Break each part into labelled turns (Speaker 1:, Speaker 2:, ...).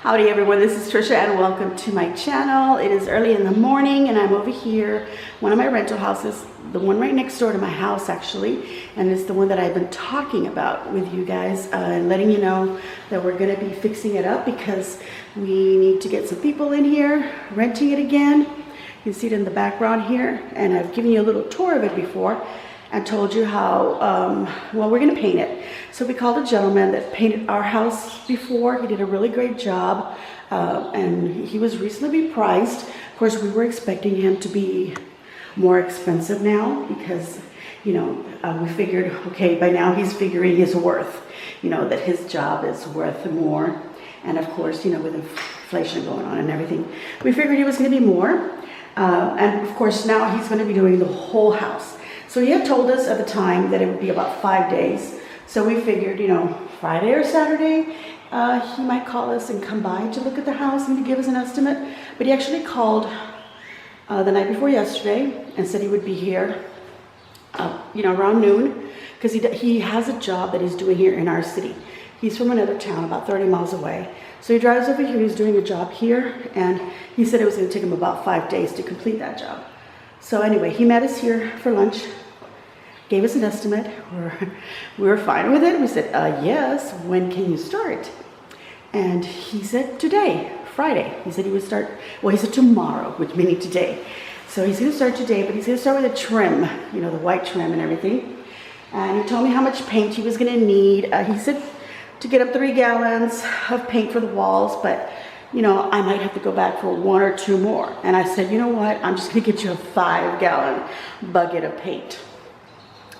Speaker 1: Howdy everyone, this is Trisha and welcome to my channel. It is early in the morning and I'm over here, one of my rental houses, the one right next door to my house actually, and it's the one that I've been talking about with you guys and letting you know that we're going to be fixing it up because we need to get some people in here renting it again. You can see it in the background here, and I've given you a little tour of it before and told you how, well, we're going to paint it. So we called a gentleman that painted our house before. He did a really great job, and he was reasonably priced. Of course, we were expecting him to be more expensive now because, you know, we figured, okay, by now he's figuring his worth, you know, that his job is worth more. And of course, you know, with inflation going on and everything, we figured he was going to be more. And of course, now he's going to be doing the whole house. So he had told us at the time that it would be about 5 days. So we figured, you know, Friday or Saturday, he might call us and come by to look at the house and to give us an estimate. But he actually called the night before yesterday and said he would be here, you know, around noon, because he has a job that he's doing here in our city. He's from another town about 30 miles away. So he drives over here, he's doing a job here, and he said it was going to take him about 5 days to complete that job. So anyway, he met us here for lunch, gave us an estimate. We were fine with it. We said, yes, when can you start? And he said today, Friday. He said he would start, well, he said tomorrow, which meaning today. So he's going to start today, but he's going to start with a trim, you know, the white trim and everything. And he told me how much paint he was going to need. He said to get up 3 gallons of paint for the walls, but you know, I might have to go back for 1 or 2 more. And I said, you know what? I'm just going to get you a 5-gallon bucket of paint.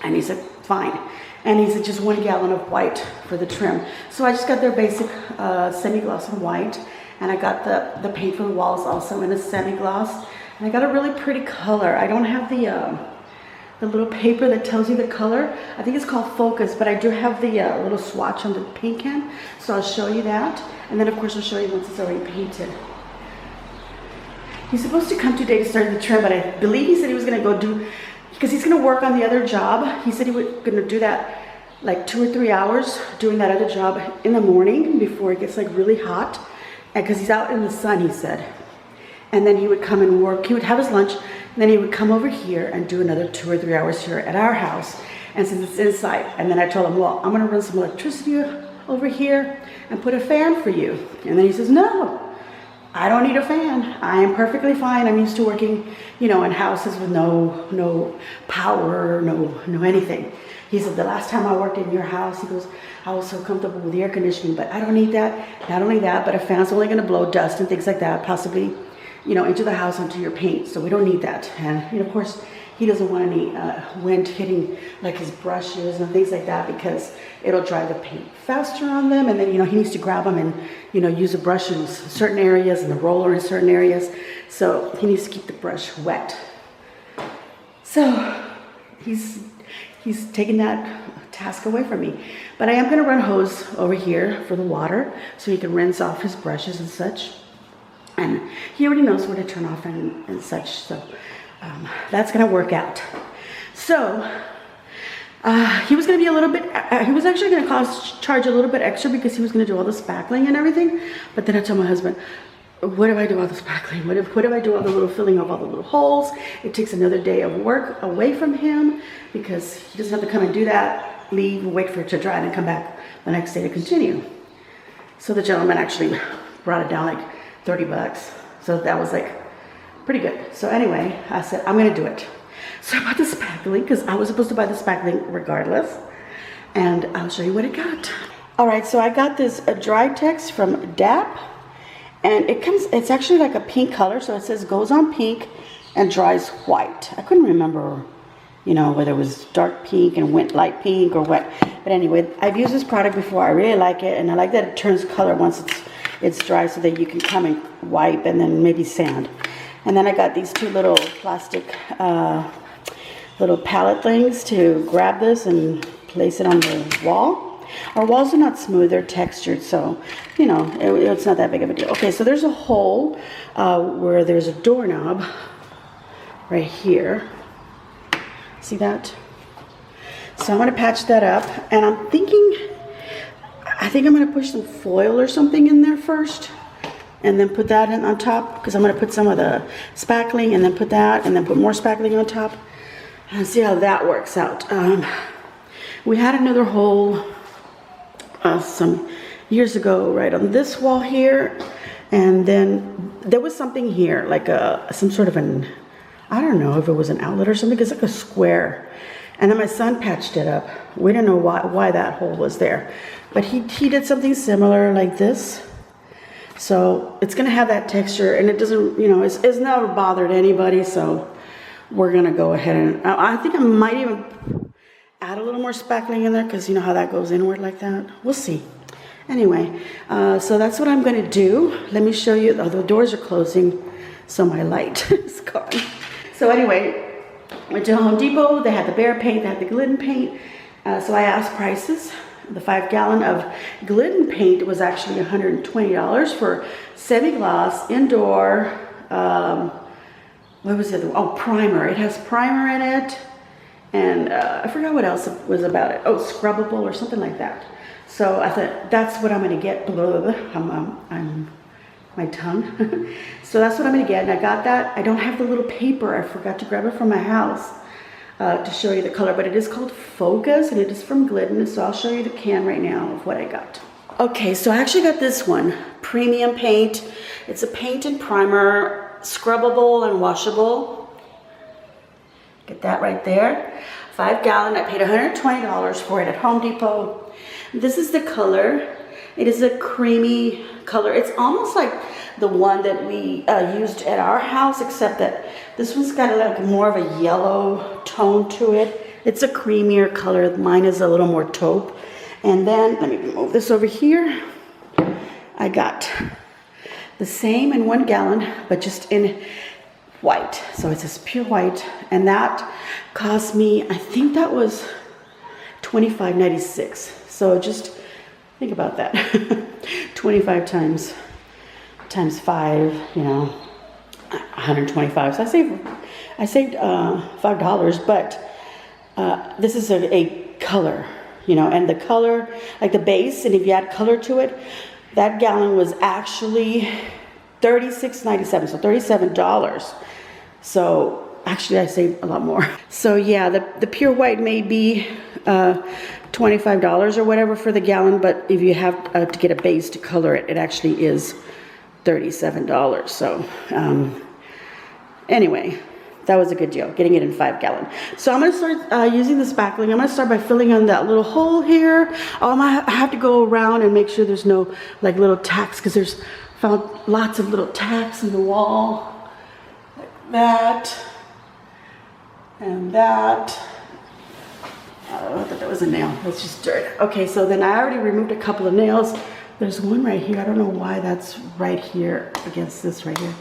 Speaker 1: And he said, fine. And he said, just 1 gallon of white for the trim. So I just got their basic semi-gloss in white. And I got the paint for the walls also in a semi-gloss. And I got a really pretty color. I don't have the little paper that tells you the color. I think it's called Focus, but I do have the little swatch on the paint can. So I'll show you that. And then of course I'll show you once it's already painted. He's supposed to come today to start the trim, but I believe he said he was gonna go do, because he's gonna work on the other job. He said he was gonna do that like 2 or 3 hours, doing that other job in the morning before it gets like really hot. And because he's out in the sun, he said. And then he would come and work, he would have his lunch, and then he would come over here and do another 2 or 3 hours here at our house. And since it's inside, and then I told him, well, I'm gonna run some electricity over here and put a fan for you. And then he says, no, I don't need a fan. I am perfectly fine. I'm used to working, you know, in houses with no power, no anything. He said, the last time I worked in your house, he goes, I was so comfortable with the air conditioning, but I don't need that. Not only that, but a fan's only gonna blow dust and things like that, possibly, you know, into the house, onto your paint. So we don't need that. And, you know, of course, he doesn't want any wind hitting like his brushes and things like that because it'll dry the paint faster on them. And then, you know, he needs to grab them and, you know, use a brush in certain areas and the roller in certain areas. So he needs to keep the brush wet. So he's taking that task away from me. But I am going to run hose over here for the water so he can rinse off his brushes and such. And he already knows where to turn off and such. So that's going to work out. So he was going to be a little bit, he was actually going to charge a little bit extra because he was going to do all the spackling and everything. But then I told my husband, what if I do all the spackling? What if I do all the little filling of all the little holes? It takes another day of work away from him because he doesn't have to come and do that, leave, wait for it to dry, and then come back the next day to continue. So the gentleman actually brought it down like 30 bucks. So that was like pretty good. So anyway, I said, I'm going to do it. So I bought the spackling because I was supposed to buy the spackling regardless. And I'll show you what it got. All right, so I got this dry text from DAP. And it's actually like a pink color. So it says goes on pink and dries white. I couldn't remember, you know, whether it was dark pink and went light pink or what. But anyway, I've used this product before. I really like it. And I like that it turns color once it's dry so that you can come and wipe and then maybe sand. And then I got these 2 little plastic little palette things to grab this and place it on the wall. Our walls are not smooth, they're textured, so, you know, it's not that big of a deal. Okay, so there's a hole where there's a doorknob right here. See that? So I'm going to patch that up, and I'm thinking, I think I'm going to push some foil or something in there first. and then put that in on top, because I'm going to put some of the spackling and then put that and then put more spackling on top and see how that works out. We had another hole some years ago right on this wall here, and then there was something here like some sort of an, I don't know if it was an outlet or something. It's like a square, and then my son patched it up. We don't know why that hole was there, but he did something similar like this. So it's gonna have that texture, and it doesn't, you know, it's never bothered anybody, so we're gonna go ahead and, I think I might even add a little more spackling in there, because you know how that goes inward like that. We'll see. Anyway, so that's what I'm gonna do. Let me show you, the doors are closing, so my light is gone. So anyway, went to Home Depot. They had the Behr paint, they had the Glidden paint. So I asked prices. The 5-gallon of Glidden paint was actually $120 for semi-gloss indoor, what was it? Oh, primer. It has primer in it, and I forgot what else was about it. Oh, scrubbable or something like that. So I thought, that's what I'm going to get. I'm my tongue. So that's what I'm going to get, and I got that. I don't have the little paper. I forgot to grab it from my house to show you the color, but it is called Focus, and it is from Glidden. So I'll show you the can right now of what I got. Okay, so I actually got this one, premium paint. It's a paint and primer, scrubbable and washable. Get that right there. 5-gallon. I paid $120 for it at Home Depot. This is the color. It is a creamy color. It's almost like the one that we used at our house, except that this one's got like more of a yellow tone to it. It's a creamier color. Mine is a little more taupe. And then, let me move this over here. I got the same in 1 gallon, but just in white. So it's this pure white. And that cost me, I think that was $25.96. So just think about that. 25 times 5, you know, 125. So I saved $5, but this is a color, you know, and the color, like the base, and if you add color to it, that gallon was actually $36.97, so $37. So actually I saved a lot more. So yeah, the pure white may be $25 or whatever for the gallon, but if you have to get a base to color it, it actually is $37. So anyway, that was a good deal, getting it in 5-gallon. So I'm going to start using the spackling. I'm going to start by filling in that little hole here. I have to go around and make sure there's no like little tacks, because there's found lots of little tacks in the wall, like that and that. I thought that was a nail. That's just dirt. Okay, so then I already removed a couple of nails. There's one right here. I don't know why that's right here against this right here.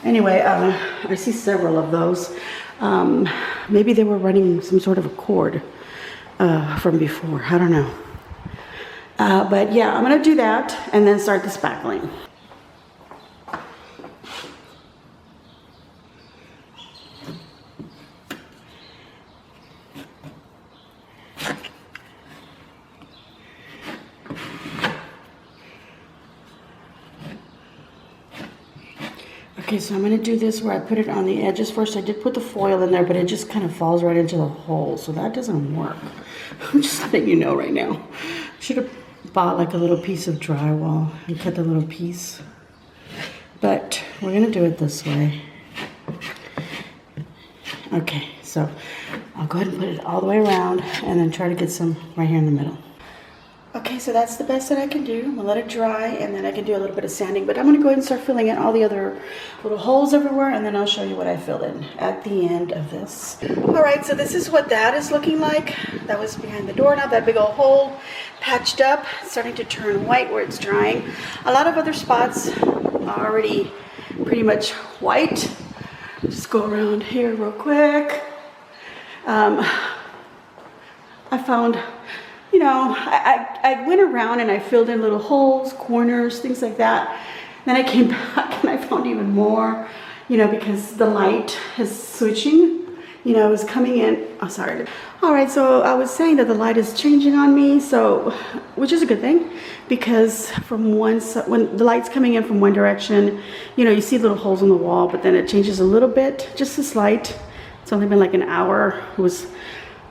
Speaker 1: Anyway, I see several of those. Maybe they were running some sort of a cord from before. I don't know. But yeah, I'm going to do that and then start the spackling. Okay, so I'm going to do this where I put it on the edges first. I did put the foil in there, but it just kind of falls right into the hole, so that doesn't work. I'm just letting you know right now. Should have bought like a little piece of drywall and cut the little piece. But we're going to do it this way. Okay, so I'll go ahead and put it all the way around and then try to get some right here in the middle. Okay, so that's the best that I can do. I'm gonna let it dry, and then I can do a little bit of sanding, but I'm gonna go ahead and start filling in all the other little holes everywhere, and then I'll show you what I filled in at the end of this. All right, so this is what that is looking like. That was behind the doorknob, that big old hole, patched up, starting to turn white where it's drying. A lot of other spots are already pretty much white. Just go around here real quick. I found, you know, I went around and I filled in little holes, corners, things like that. Then I came back and I found even more, you know, because the light is switching. you know, it was coming in. Oh, sorry. All right, so I was saying that the light is changing on me, so, which is a good thing, because from one side, when the light's coming in from one direction, you know, you see little holes in the wall, but then it changes a little bit, just a slight. It's only been like an hour. It was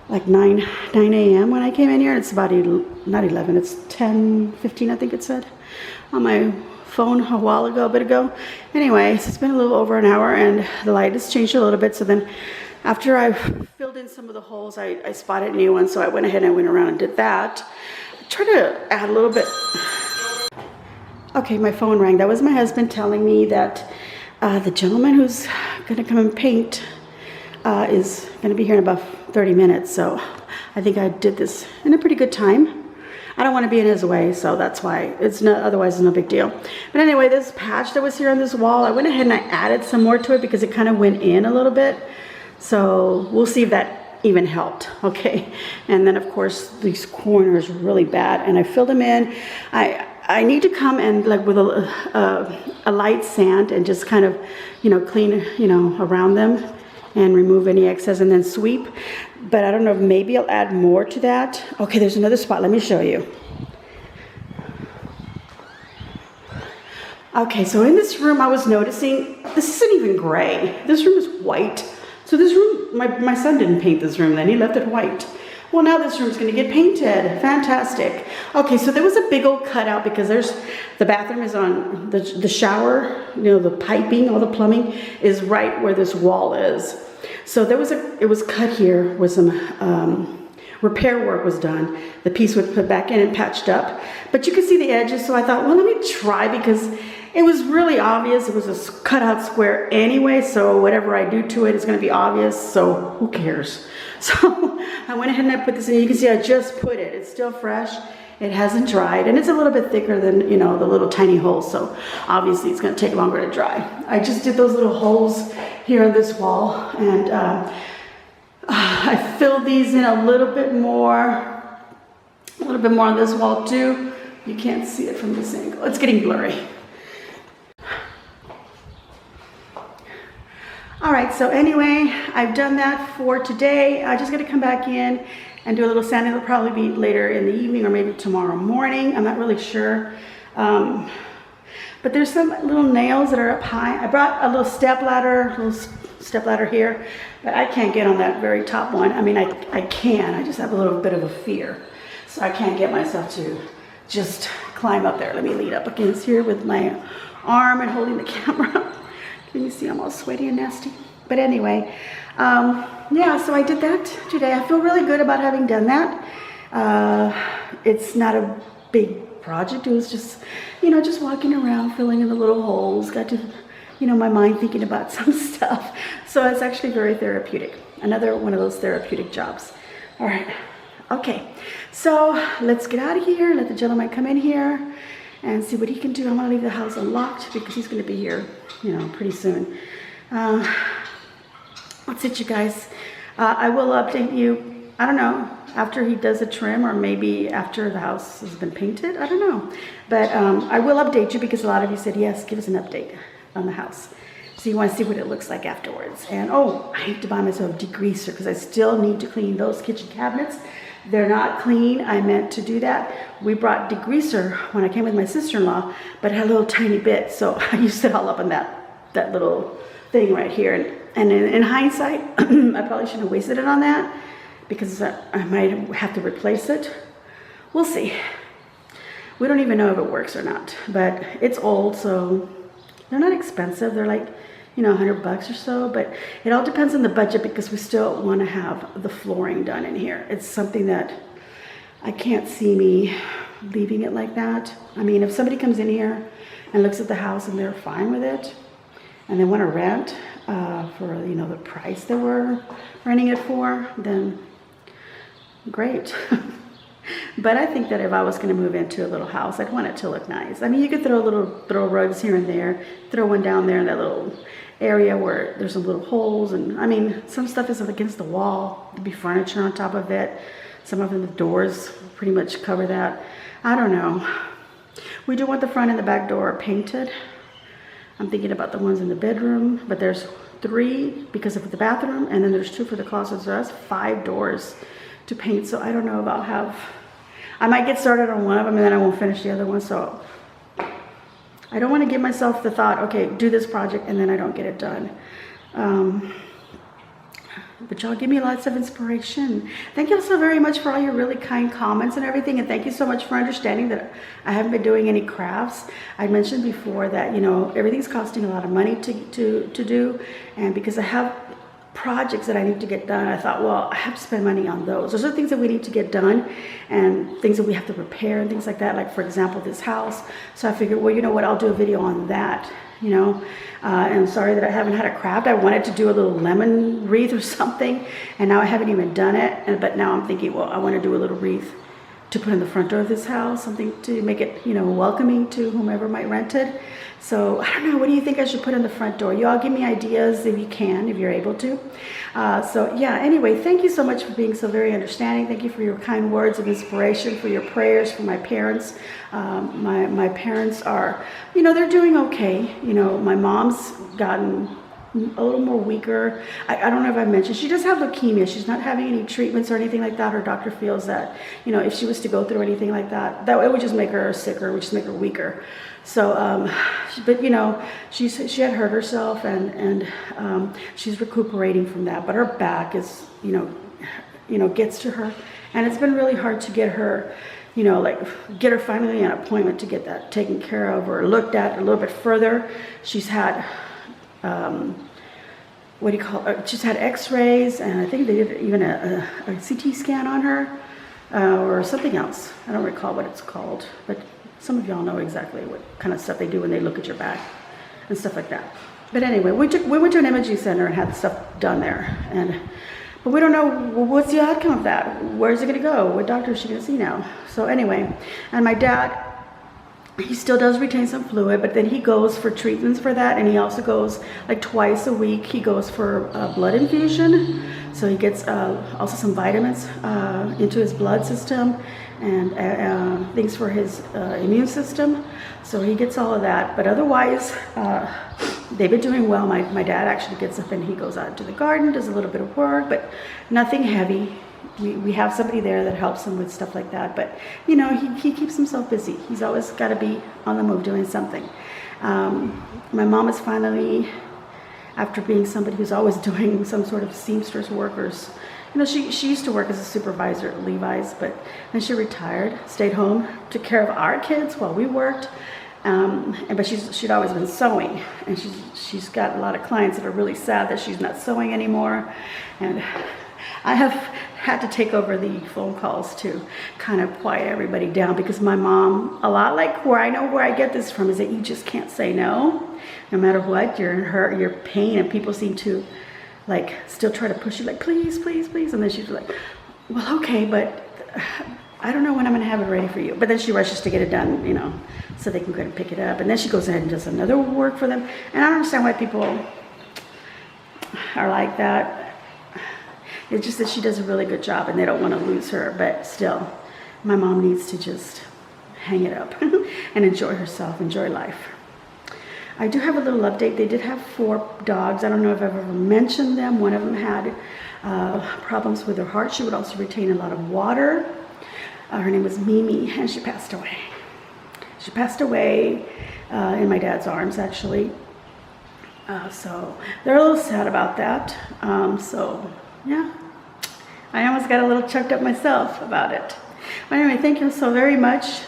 Speaker 1: like 9 a.m. when I came in here. It's about, not 11, it's 10:15, I think it said on my phone a bit ago. Anyway, so it's been a little over an hour and the light has changed a little bit. So then after I filled in some of the holes, I spotted new ones. So I went ahead and I went around and did that. I tried to add a little bit. Okay, my phone rang. That was my husband telling me that the gentleman who's gonna come and paint is gonna be here in about 30 minutes. So I think I did this in a pretty good time. I don't want to be in his way, so that's why it's not, otherwise it's no big deal. But anyway, this patch that was here on this wall, I went ahead and I added some more to it because it kind of went in a little bit. So we'll see if that even helped, okay? And then of course, these corners really bad and I filled them in. I need to come and like with a light sand and just kind of, you know, clean, you know, around them and remove any excess and then sweep. But I don't know if maybe I'll add more to that. Okay, there's another spot. Let me show you. Okay, so in this room I was noticing, this isn't even gray. This room is white. So this room, my son didn't paint this room then. He left it white. Well, now this room's gonna get painted. Fantastic. Okay, so there was a big old cutout because the bathroom is on the shower, you know, the piping, all the plumbing is right where this wall is. So it was cut here with some repair work was done. The piece was put back in and patched up, but you could see the edges. So I thought, well, let me try because it was really obvious. It was a cutout square anyway. So whatever I do to it is going to be obvious. So who cares? So I went ahead and I put this in. You can see I just put it. It's still fresh. It hasn't dried and it's a little bit thicker than, you know, the little tiny holes. So obviously it's going to take longer to dry. I just did those little holes here on this wall and I filled these in a little bit more on this wall too. You can't see it from this angle. It's getting blurry. All right, so anyway, I've done that for today. I just got to come back in and do a little sanding. It'll probably be later in the evening or maybe tomorrow morning. I'm not really sure. But there's some little nails that are up high. I brought a little step ladder here, but I can't get on that very top one. I mean, I can, I just have a little bit of a fear. So I can't get myself to just climb up there. Let me lean up against here with my arm and holding the camera. Can you see I'm all sweaty and nasty? But anyway, yeah, so I did that today. I feel really good about having done that. It's not a big project. It was just, you know, just walking around, filling in the little holes, got to, you know, my mind thinking about some stuff. So it's actually very therapeutic. Another one of those therapeutic jobs. All right. Okay. So let's get out of here. Let the gentleman come in here and see what he can do. I'm going to leave the house unlocked because he's going to be here, you know, pretty soon. That's it, you guys. I will update you, I don't know, after he does a trim or maybe after the house has been painted. I don't know. But I will update you because a lot of you said, yes, give us an update on the house. So you want to see what it looks like afterwards. And oh, I need to buy myself a degreaser because I still need to clean those kitchen cabinets. They're not clean. I meant to do that. We brought degreaser when I came with my sister-in-law, but it had a little tiny bit. So I used it all up in that little thing right here. And in hindsight, I probably shouldn't have wasted it on that because I might have to replace it. We'll see. We don't even know if it works or not, but it's old, so they're not expensive. They're like, you know, $100 or so, but it all depends on the budget because we still want to have the flooring done in here. It's something that I can't see me leaving it like that. I mean, if somebody comes in here and looks at the house and they're fine with it and they want to rent for, you know, the price that we're renting it for, then great. But I think that if I was going to move into a little house, I'd want it to look nice. I mean, you could throw rugs here and there, throw one down there in that little area where there's some little holes. And I mean, some stuff is against the wall. There'd be furniture on top of it. Some of them, the doors pretty much cover that. I don't know. We do want the front and the back door painted. I'm thinking about the ones in the bedroom, but there's 3 because of the bathroom, and then there's 2 for the closet. So that's 5 doors to paint. So I don't know about how. I might get started on one of them and then I won't finish the other one. So I don't want to give myself the thought, okay, do this project and then I don't get it done. But y'all give me lots of inspiration. Thank you so very much for all your really kind comments and everything. And thank you so much for understanding that I haven't been doing any crafts. I mentioned before that, you know, everything's costing a lot of money to do. And because I have projects that I need to get done, I thought, well, I have to spend money on those. Those are things that we need to get done and things that we have to repair and things like that. Like, for example, this house. So I figured, well, you know what, I'll do a video on that, you know. And I'm sorry that I haven't had a craft. I wanted to do a little lemon wreath or something, and now I haven't even done it. But now I'm thinking, well, I want to do a little wreath to put in the front door of this house, something to make it, you know, welcoming to whomever might rent it. So I don't know, what do you think I should put in the front door? You all give me ideas if you can, if you're able to. So yeah, anyway, thank you so much for being so very understanding. Thank you for your kind words of inspiration, for your prayers for my parents. My parents are, you know, they're doing okay. You know, my mom's gotten a little more weaker. I don't know if I mentioned, she does have leukemia. She's not having any treatments or anything like that. Her doctor feels that, you know, if she was to go through anything like that, it would just make her sicker, it would just make her weaker. So, but you know, she had hurt herself and she's recuperating from that. But her back is, you know, gets to her, and it's been really hard to get her, you know, like get her finally an appointment to get that taken care of or looked at a little bit further. She's had what do you call it? She's had x-rays, and I think they did even a CT scan on her, or something else. I don't recall what it's called, but some of y'all know exactly what kind of stuff they do when they look at your back and stuff like that. But anyway, we went to an imaging center and had the stuff done there, but we don't know what's the outcome of that. Where's it going to go? What doctor is she going to see now? So anyway, and my dad, he still does retain some fluid, but then he goes for treatments for that, and he also goes like twice a week. He goes for blood infusion, so he gets also some vitamins into his blood system and things for his immune system. So he gets all of that, but otherwise they've been doing well. My dad actually gets up and he goes out to the garden, does a little bit of work, but nothing heavy. We have somebody there that helps him with stuff like that, but you know, he keeps himself busy. He's always got to be on the move doing something. My mom is finally, after being somebody who's always doing some sort of seamstress workers, you know, she used to work as a supervisor at Levi's, but then she retired, stayed home, took care of our kids while we worked. But she'd always been sewing, and she's got a lot of clients that are really sad that she's not sewing anymore, and I have had to take over the phone calls to kind of quiet everybody down, because my mom, a lot like where I get this from, is that you just can't say no. No matter what, you're in hurt, you're pain, and people seem to like still try to push you like, please, please, please. And then she's like, well, okay, but I don't know when I'm gonna have it ready for you. But then she rushes to get it done, you know, so they can go and pick it up. And then she goes ahead and does another work for them. And I don't understand why people are like that. It's just that she does a really good job and they don't want to lose her. But still, my mom needs to just hang it up and enjoy herself, enjoy life. I do have a little update. They did have 4 dogs. I don't know if I've ever mentioned them. One of them had problems with her heart. She would also retain a lot of water. Her name was Mimi, and she passed away. She passed away in my dad's arms, actually. So they're a little sad about that. So yeah, I almost got a little choked up myself about it. But anyway, thank you so very much.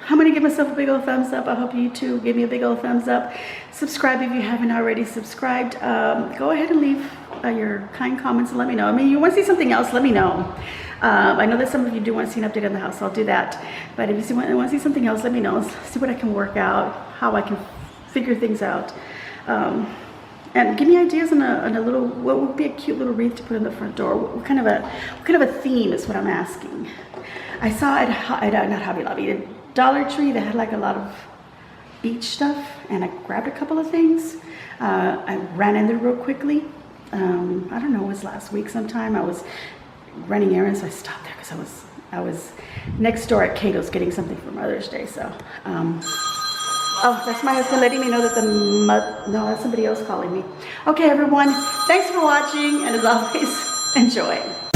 Speaker 1: I'm going to give myself a big old thumbs up. I hope you too give me a big old thumbs up. Subscribe if you haven't already subscribed. Go ahead and leave your kind comments and let me know. I mean, you want to see something else, let me know. I know that some of you do want to see an update on the house, so I'll do that. But if you want to see something else, let me know. See what I can work out, how I can figure things out. And give me ideas on a little, what would be a cute little wreath to put in the front door? What kind of a theme is what I'm asking. I saw at not Hobby Lobby, at Dollar Tree, they had like a lot of beach stuff, and I grabbed a couple of things. I ran in there real quickly. I don't know, it was last week sometime. I was running errands, so I stopped there because I was next door at Cato's getting something for Mother's Day. So Oh, that's my husband letting me know that no, that's somebody else calling me. Okay, everyone, thanks for watching, and as always, enjoy.